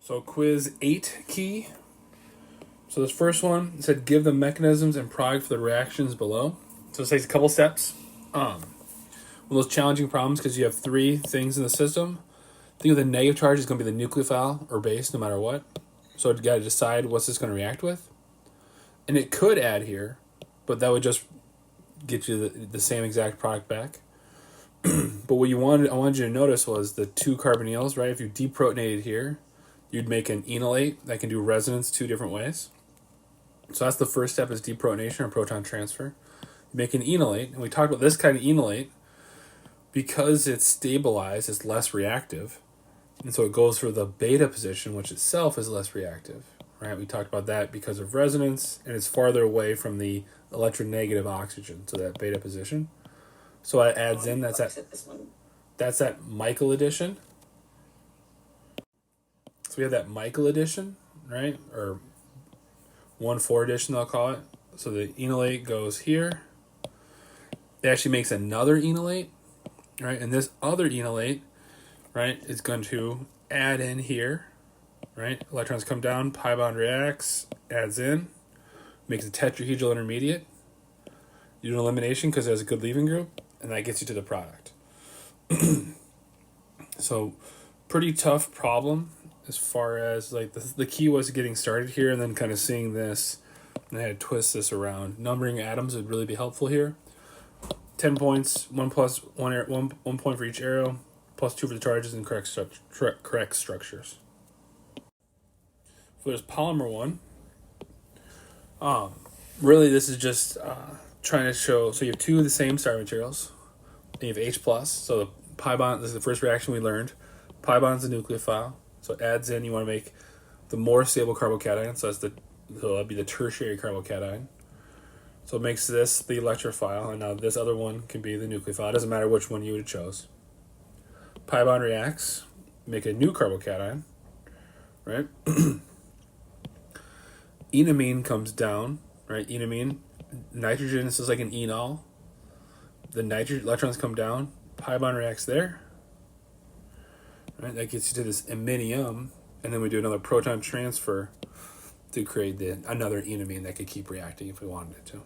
So quiz 8 key. So this first one said give the mechanisms and product for the reactions below. So it takes a couple steps. One of those challenging problems because you have three things in the system. Think of the negative charge is going to be the nucleophile or base no matter what. So you got to decide what's this going to react with. And it could add here, but that would just get you the same exact product back. But what I wanted you to notice was the two carbonyls, right? If you deprotonated here, you'd make an enolate that can do resonance two different ways. So that's the first step is deprotonation or proton transfer. You make an enolate, and we talked about this kind of enolate because it's stabilized, it's less reactive. And so it goes for the beta position, which itself is less reactive, right? We talked about that because of resonance, and it's farther away from the electronegative oxygen, so that beta position. So it adds in, that's that Michael addition. So we have that Michael addition, right? Or 1,4 addition, I'll call it. So the enolate goes here. It actually makes another enolate, right? And this other enolate, right, is going to add in here, right? Electrons come down, pi bond reacts, adds in, makes a tetrahedral intermediate. You do an elimination because there's a good leaving group, and that gets you to the product. So pretty tough problem as far as like the key was getting started here and then kind of seeing this, and I had to twist this around. Numbering atoms would really be helpful here. 10 points, 1 point for each arrow, plus 2 for the charges and correct structures. So there's polymer 1. Really this is just trying to show, so you have two of the same starting materials, and you have H+, so the pi bond, this is the first reaction we learned. Pi bond is the nucleophile, so it adds in, you want to make the more stable carbocation, so that'd be the tertiary carbocation. So it makes this the electrophile, and now this other one can be the nucleophile. It doesn't matter which one you would have chose. Pi bond reacts, make a new carbocation, right? Enamine comes down, right? Enamine, nitrogen, this is like an enol. The nitrogen electrons come down, pi bond reacts there, right? That gets you to this iminium, and then we do another proton transfer to create another enamine that could keep reacting if we wanted it to.